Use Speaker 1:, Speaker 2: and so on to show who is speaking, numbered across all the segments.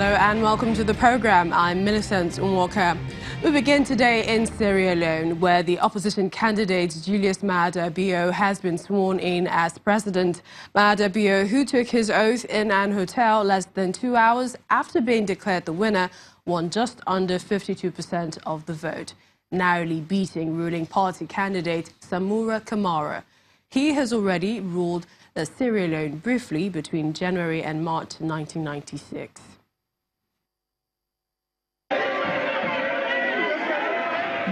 Speaker 1: Hello and welcome to the program. I'm Millicent Walker. We begin today in Sierra Leone, where the opposition candidate Julius Maada Bio has been sworn in as president. Maada Bio, who took his oath in an hotel less than 2 hours after being declared the winner, won just under 52% of the vote, narrowly beating ruling party candidate Samura Kamara. He has already ruled Sierra Leone briefly between January and March 1996.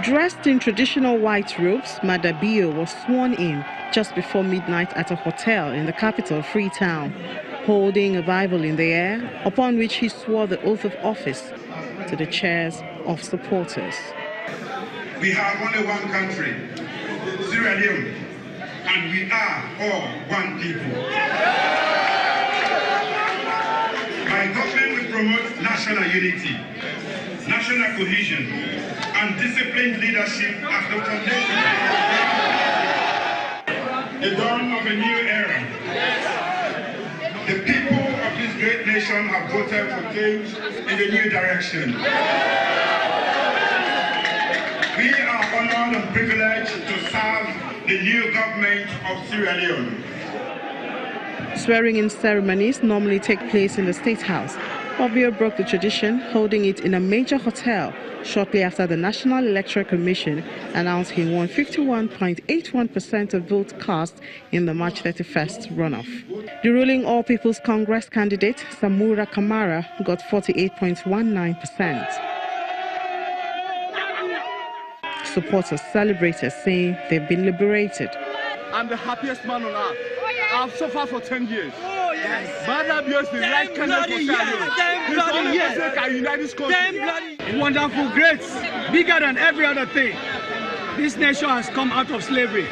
Speaker 2: Dressed in traditional white robes, Maada Bio was sworn in just before midnight at a hotel in the capital, Freetown, holding a Bible in the air, upon which he swore the oath of office to the chairs of supporters.
Speaker 3: We have only one country, Sierra Leone, and we are all one people. My government will promote national unity, national cohesion, and disciplined leadership as the foundation of the dawn of a new era. The people of this great nation have voted for change in a new direction. We are honored and privileged to serve the new government of Sierra Leone.
Speaker 2: Swearing-in ceremonies normally take place in the State House, but Bio broke the tradition, holding it in a major hotel shortly after the National Electoral Commission announced he won 51.81% of votes cast in the March 31st runoff. The ruling All People's Congress candidate, Samura Kamara, got 48.19%. Supporters celebrated, saying they've been liberated.
Speaker 4: I'm the happiest man on earth. I've suffered for 10 years. Maada Bio is the right candidate for Sierra.
Speaker 5: Wonderful, great, bigger than every other thing. This nation has come out of slavery.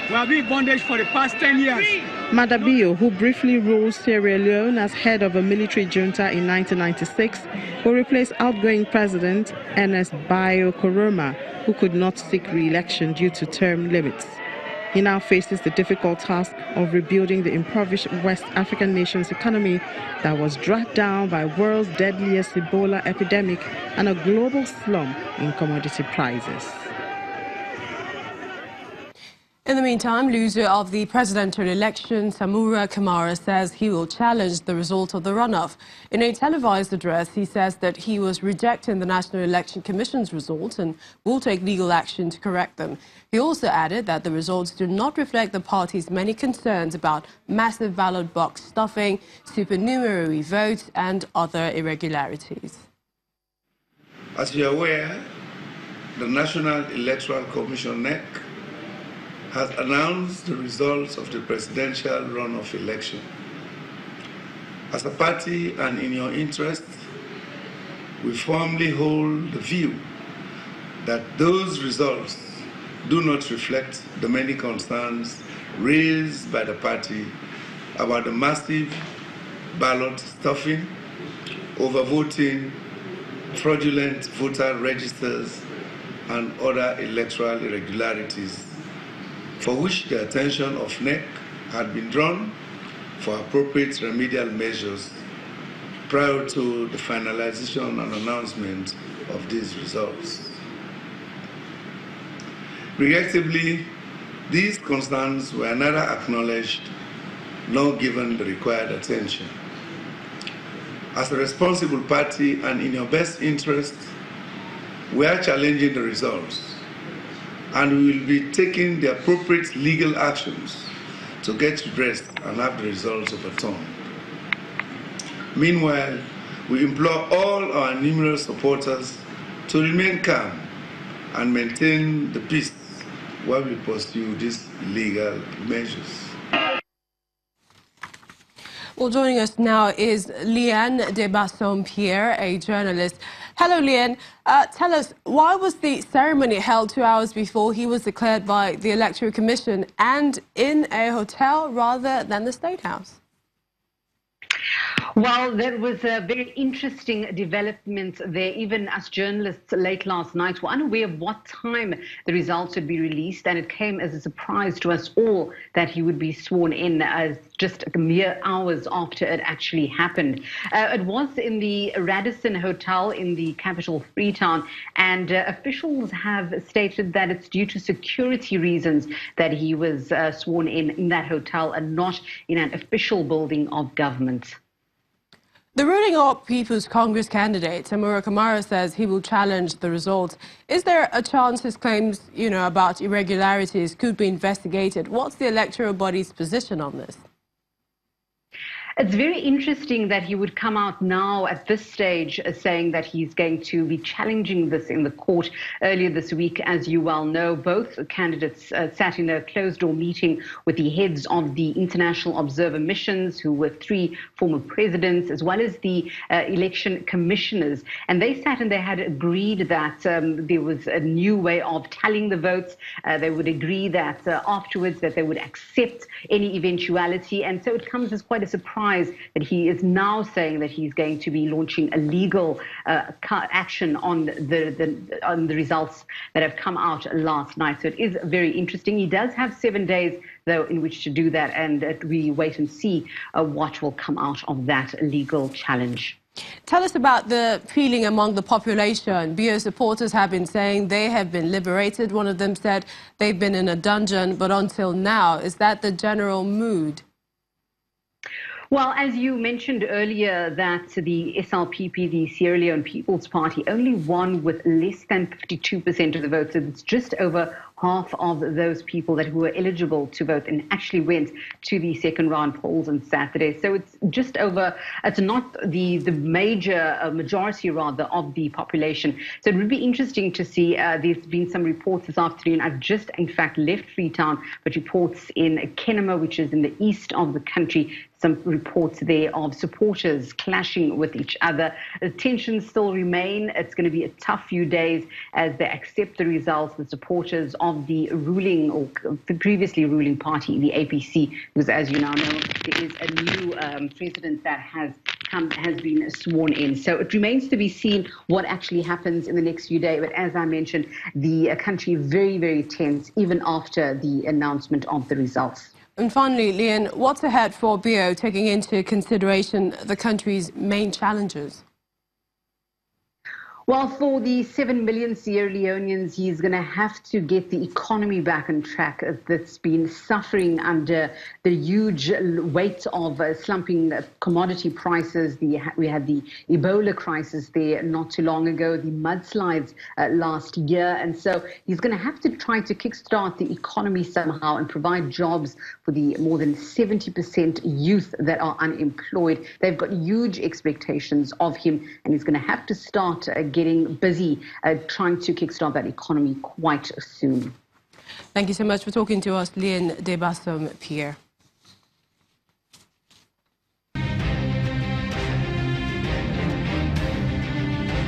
Speaker 5: We have been in bondage for the past 10 years.
Speaker 2: Maada Bio, who briefly ruled Sierra Leone as head of a military junta in 1996, will replace outgoing President Ernest Bai Koroma, who could not seek re-election due to term limits. He now faces the difficult task of rebuilding the impoverished West African nation's economy that was dragged down by world's deadliest Ebola epidemic and a global slump in commodity prices.
Speaker 1: In the meantime, loser of the presidential election, Samura Kamara, says he will challenge the result of the runoff. In a televised address, he says that he was rejecting the National Election Commission's results and will take legal action to correct them. He also added that the results do not reflect the party's many concerns about massive ballot box stuffing, supernumerary votes and other irregularities.
Speaker 3: As you are aware, the National Electoral Commission, NEC, has announced the results of the presidential runoff election. As a party and in your interest, we firmly hold the view that those results do not reflect the many concerns raised by the party about the massive ballot stuffing, overvoting, fraudulent voter registers, and other electoral irregularities, for which the attention of NEC had been drawn for appropriate remedial measures prior to the finalization and announcement of these results. Regrettably, these concerns were neither acknowledged nor given the required attention. As a responsible party and in your best interest, we are challenging the results, and we will be taking the appropriate legal actions to get redressed and have the results overturned. Meanwhile, we implore all our numerous supporters to remain calm and maintain the peace while we pursue these legal measures.
Speaker 1: Well, joining us now is Leone de Bassompierre, a journalist. Hello, Leone. Tell us, why was the ceremony held 2 hours before he was declared by the Electoral Commission and in a hotel rather than the State House?
Speaker 6: Well, there was a very interesting development there. Even us journalists late last night were unaware of what time the results would be released, and it came as a surprise to us all that he would be sworn in as just mere hours after it actually happened. It was in the Radisson Hotel in the capital Freetown, and officials have stated that it's due to security reasons that he was sworn in that hotel and not in an official building of government.
Speaker 1: The ruling All People's Congress candidate, Samura Kamara, says he will challenge the results. Is there a chance his claims, about irregularities could be investigated? What's the electoral body's position on this?
Speaker 6: It's very interesting that he would come out now at this stage saying that he's going to be challenging this in the court. Earlier this week, as you well know, both candidates sat in a closed-door meeting with the heads of the international observer missions, who were 3 former presidents, as well as the election commissioners. And they sat and they had agreed that there was a new way of tallying the votes. They would agree that afterwards that they would accept any eventuality. And so it comes as quite a surprise that he is now saying that he's going to be launching a legal action on the results that have come out last night. So it is very interesting. He does have 7 days, though, in which to do that, and we wait and see what will come out of that legal challenge.
Speaker 1: Tell us about the feeling among the population. BO supporters have been saying they have been liberated. One of them said they've been in a dungeon, but until now, is that the general mood?
Speaker 6: Well, as you mentioned earlier, that the SLPP, the Sierra Leone People's Party, only won with less than 52% of the votes. So it's just over half of those people that were eligible to vote and actually went to the second round polls on Saturday. So it's just over, it's not the major majority, rather, of the population. So it would be interesting to see. There's been some reports this afternoon. I've just, in fact, left Freetown, but reports in Kenema, which is in the east of the country, some reports there of supporters clashing with each other. The tensions still remain. It's going to be a tough few days as they accept the results, the supporters of the ruling or the previously ruling party, the APC, because as you now know, there is a new president that has been sworn in. So it remains to be seen what actually happens in the next few days. But as I mentioned, the country very, very tense, even after the announcement of the results.
Speaker 1: And finally, Leone, what's ahead for BO, taking into consideration the country's main challenges?
Speaker 6: Well, for the 7 million Sierra Leoneans, he's going to have to get the economy back on track that's been suffering under the huge weight of slumping commodity prices. We had the Ebola crisis there not too long ago, the mudslides last year. And so he's going to have to try to kickstart the economy somehow and provide jobs for the more than 70% youth that are unemployed. They've got huge expectations of him, and he's going to have to start getting busy trying to kickstart that economy quite soon.
Speaker 1: Thank you so much for talking to us, Leone de Bassom Pierre.